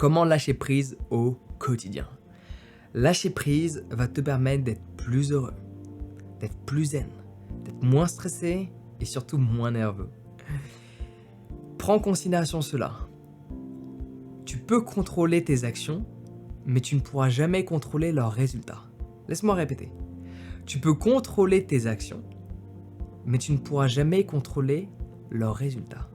Comment lâcher prise au quotidien? Lâcher prise va te permettre d'être plus heureux, d'être plus zen, d'être moins stressé et surtout moins nerveux. Prends en considération cela. Tu peux contrôler tes actions, mais tu ne pourras jamais contrôler leurs résultats. Laisse-moi répéter. Tu peux contrôler tes actions, mais tu ne pourras jamais contrôler leurs résultats.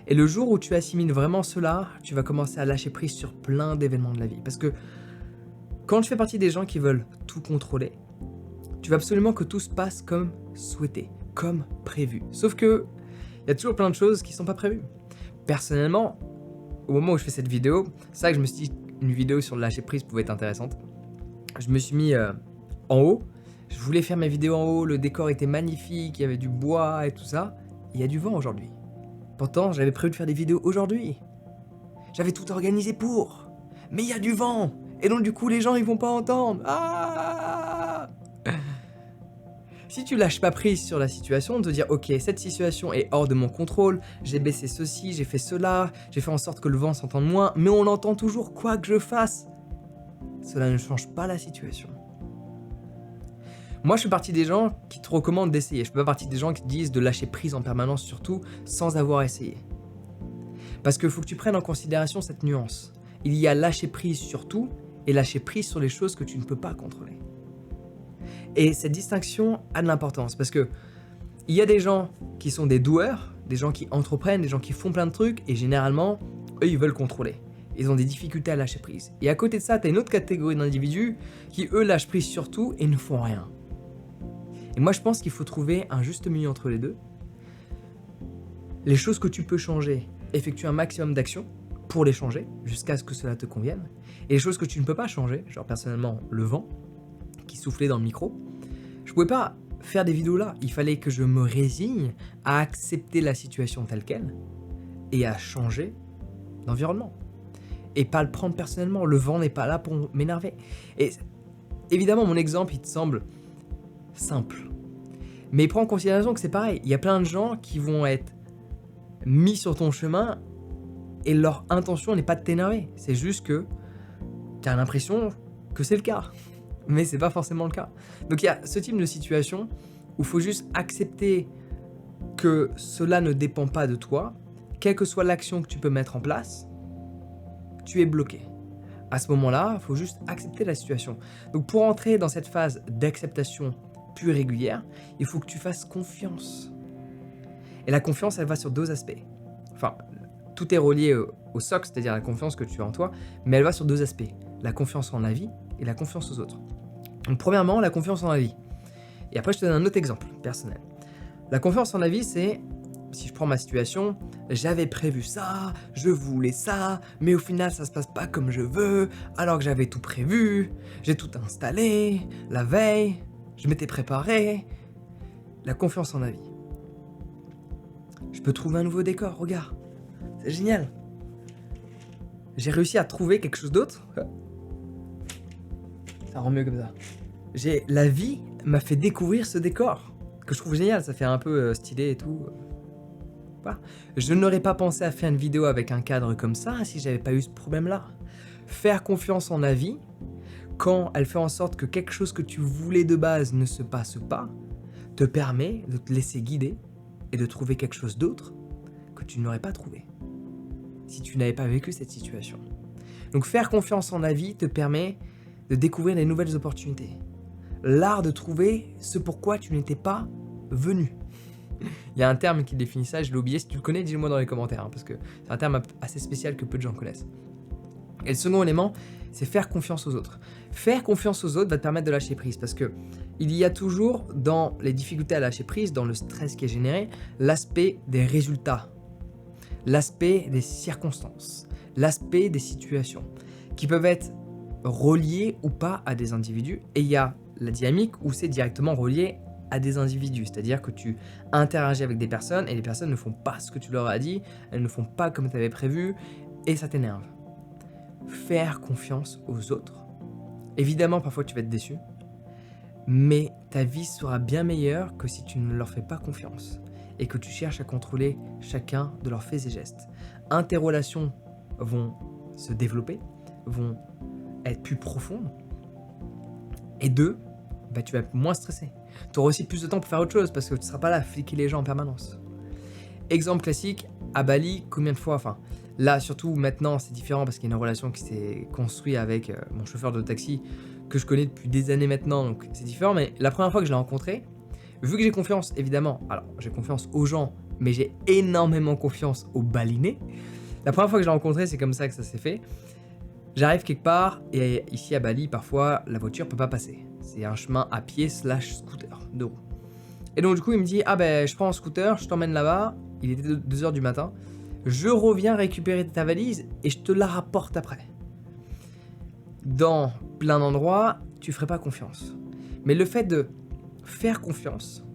Et le jour où tu assimiles vraiment cela, tu vas commencer à lâcher prise sur plein d'événements de la vie. Parce que quand tu fais partie des gens qui veulent tout contrôler, tu veux absolument que tout se passe comme souhaité, comme prévu. Sauf que il y a toujours plein de choses qui ne sont pas prévues. Personnellement, au moment où je fais cette vidéo, c'est vrai que je me suis dit une vidéo sur le lâcher prise pouvait être intéressante. Je me suis mis en haut. Je voulais faire mes vidéos en haut, le décor était magnifique, il y avait du bois et tout ça. Il y a du vent aujourd'hui. Pourtant, j'avais prévu de faire des vidéos aujourd'hui. J'avais tout organisé pour. Mais il y a du vent. Et donc du coup, les gens, ils vont pas entendre. Ah! Si tu lâches pas prise sur la situation, de te dire ok, cette situation est hors de mon contrôle, j'ai baissé ceci, j'ai fait cela, j'ai fait en sorte que le vent s'entende moins, mais on l'entend toujours quoi que je fasse. Cela ne change pas la situation. Moi, je fais partie des gens qui te recommandent d'essayer. Je fais pas partie des gens qui te disent de lâcher prise en permanence, surtout sans avoir essayé. Parce qu'il faut que tu prennes en considération cette nuance. Il y a lâcher prise sur tout et lâcher prise sur les choses que tu ne peux pas contrôler. Et cette distinction a de l'importance parce que il y a des gens qui sont des doueurs, des gens qui entreprennent, des gens qui font plein de trucs et généralement, eux, ils veulent contrôler. Ils ont des difficultés à lâcher prise. Et à côté de ça, tu as une autre catégorie d'individus qui, eux, lâchent prise sur tout et ne font rien. Et moi, je pense qu'il faut trouver un juste milieu entre les deux. Les choses que tu peux changer, effectue un maximum d'actions pour les changer, jusqu'à ce que cela te convienne. Et les choses que tu ne peux pas changer, genre personnellement, le vent qui soufflait dans le micro, je pouvais pas faire des vidéos là. Il fallait que je me résigne à accepter la situation telle qu'elle et à changer d'environnement. Et pas le prendre personnellement. Le vent n'est pas là pour m'énerver. Et évidemment, mon exemple, il te semble simple. Mais prends en considération que c'est pareil. Il y a plein de gens qui vont être mis sur ton chemin et leur intention n'est pas de t'énerver. C'est juste que tu as l'impression que c'est le cas. Mais c'est pas forcément le cas. Donc il y a ce type de situation où il faut juste accepter que cela ne dépend pas de toi. Quelle que soit l'action que tu peux mettre en place, tu es bloqué. À ce moment-là, il faut juste accepter la situation. Donc pour entrer dans cette phase d'acceptation pure et régulière, il faut que tu fasses confiance. Et la confiance, elle va sur deux aspects. Enfin, tout est relié au socle, c'est-à-dire la confiance que tu as en toi, mais elle va sur deux aspects. La confiance en la vie et la confiance aux autres. Donc premièrement, la confiance en la vie. Et après, je te donne un autre exemple personnel. La confiance en la vie, c'est, si je prends ma situation, j'avais prévu ça, je voulais ça, mais au final, ça se passe pas comme je veux, alors que j'avais tout prévu, j'ai tout installé, la veille, je m'étais préparé. La confiance en la vie. Je peux trouver un nouveau décor, regarde. C'est génial. J'ai réussi à trouver quelque chose d'autre. Ça rend mieux comme ça. La vie m'a fait découvrir ce décor que je trouve génial, ça fait un peu stylé et tout. Voilà. Je n'aurais pas pensé à faire une vidéo avec un cadre comme ça si j'avais pas eu ce problème-là. Faire confiance en la vie, quand elle fait en sorte que quelque chose que tu voulais de base ne se passe pas, te permet de te laisser guider et de trouver quelque chose d'autre que tu n'aurais pas trouvé si tu n'avais pas vécu cette situation. Donc faire confiance en la vie te permet de découvrir des nouvelles opportunités. L'art de trouver ce pourquoi tu n'étais pas venu. Il y a un terme qui définit ça, je l'ai oublié. Si tu le connais, dis-le moi dans les commentaires, parce que c'est un terme assez spécial que peu de gens connaissent. Et le second élément, c'est faire confiance aux autres. Faire confiance aux autres va te permettre de lâcher prise, parce que il y a toujours dans les difficultés à lâcher prise, dans le stress qui est généré, l'aspect des résultats, l'aspect des circonstances, l'aspect des situations, qui peuvent être reliés ou pas à des individus. Et il y a la dynamique où c'est directement relié à des individus, c'est-à-dire que tu interagis avec des personnes et les personnes ne font pas ce que tu leur as dit, elles ne font pas comme tu avais prévu et ça t'énerve. Faire confiance aux autres. Évidemment, parfois tu vas être déçu, mais ta vie sera bien meilleure que si tu ne leur fais pas confiance et que tu cherches à contrôler chacun de leurs faits et gestes. Tes relations vont se développer, vont être plus profondes. Et 2, bah, tu vas être moins stressé. Tu auras aussi plus de temps pour faire autre chose parce que tu ne seras pas là à fliquer les gens en permanence. Exemple classique, à Bali, combien de fois, enfin là surtout maintenant c'est différent parce qu'il y a une relation qui s'est construite avec mon chauffeur de taxi que je connais depuis des années maintenant, donc c'est différent, mais la première fois que je l'ai rencontré, vu que j'ai confiance évidemment, alors j'ai confiance aux gens, mais j'ai énormément confiance aux balinais, la première fois que je l'ai rencontré c'est comme ça que ça s'est fait. J'arrive quelque part et ici à Bali parfois la voiture peut pas passer, c'est un chemin à pied / scooter de roue. Et donc du coup il me dit ah ben je prends un scooter, je t'emmène là-bas, il était 2h du matin, je reviens récupérer ta valise et je te la rapporte après. Dans plein d'endroits, tu ferais pas confiance. Mais le fait de faire confiance,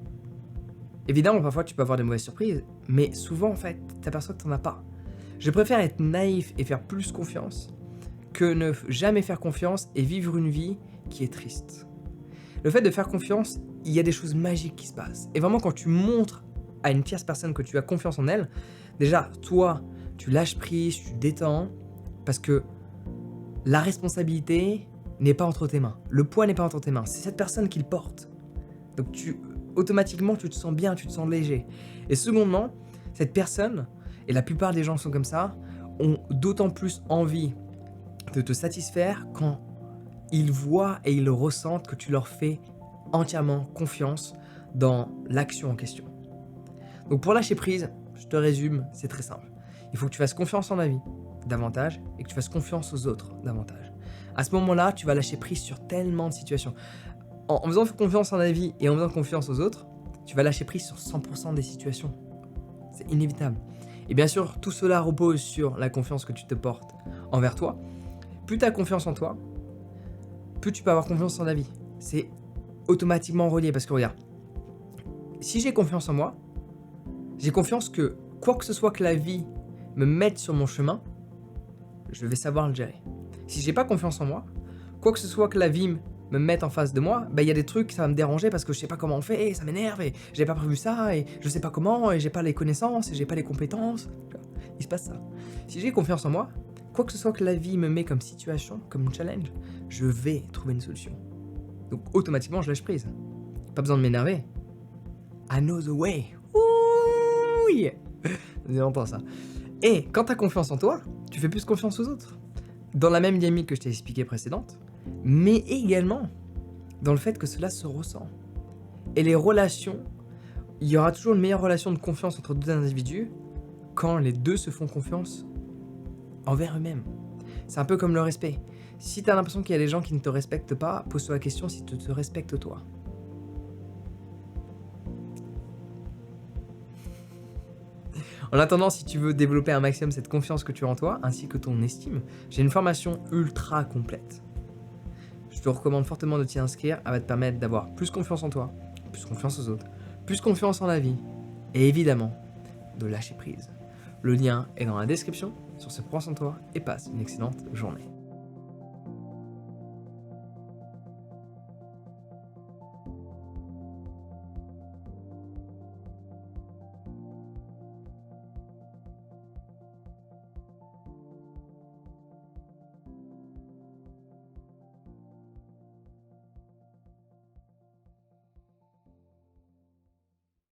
évidemment parfois tu peux avoir des mauvaises surprises, mais souvent en fait t'aperçois que t'en as pas. Je préfère être naïf et faire plus confiance que ne jamais faire confiance et vivre une vie qui est triste. Le fait de faire confiance, il y a des choses magiques qui se passent. Et vraiment quand tu montres à une tierce personne que tu as confiance en elle, déjà toi tu lâches prise, tu détends, parce que la responsabilité n'est pas entre tes mains. Le poids n'est pas entre tes mains. C'est cette personne qui le porte. Donc automatiquement, tu te sens bien, tu te sens léger. Et secondement, cette personne, et la plupart des gens sont comme ça, ont d'autant plus envie de te satisfaire quand ils voient et ils ressentent que tu leur fais entièrement confiance dans l'action en question. Donc pour lâcher prise, je te résume, c'est très simple. Il faut que tu fasses confiance en la vie davantage et que tu fasses confiance aux autres davantage. À ce moment-là, tu vas lâcher prise sur tellement de situations. En faisant confiance en la vie et en faisant confiance aux autres, tu vas lâcher prise sur 100% des situations. C'est inévitable. Et bien sûr, tout cela repose sur la confiance que tu te portes envers toi. Plus tu as confiance en toi, plus tu peux avoir confiance en la vie. C'est automatiquement relié parce que regarde, si j'ai confiance en moi, j'ai confiance que quoi que ce soit que la vie me mette sur mon chemin, je vais savoir le gérer. Si j'ai pas confiance en moi, quoi que ce soit que la vie me mette en face de moi, bah il y a des trucs ça va me déranger parce que je sais pas comment on fait, et ça m'énerve, et j'ai pas prévu ça, et je sais pas comment, et j'ai pas les connaissances, et j'ai pas les compétences. Il se passe ça. Si j'ai confiance en moi, quoi que ce soit que la vie me met comme situation, comme challenge, je vais trouver une solution. Donc automatiquement je lâche prise. Pas besoin de m'énerver. I know the way. Ouh yeah. Vous entendez ça. Et quand tu as confiance en toi, tu fais plus confiance aux autres. Dans la même dynamique que je t'ai expliqué précédente, mais également dans le fait que cela se ressent. Et les relations, il y aura toujours une meilleure relation de confiance entre deux individus quand les deux se font confiance envers eux-mêmes. C'est un peu comme le respect. Si tu as l'impression qu'il y a des gens qui ne te respectent pas, pose-toi la question si tu te respectes toi. En attendant, si tu veux développer un maximum cette confiance que tu as en toi, ainsi que ton estime, j'ai une formation ultra complète. Je te recommande fortement de t'y inscrire, elle va te permettre d'avoir plus confiance en toi, plus confiance aux autres, plus confiance en la vie, et évidemment, de lâcher prise. Le lien est dans la description. Sur ce, prends soin de toi et passe une excellente journée.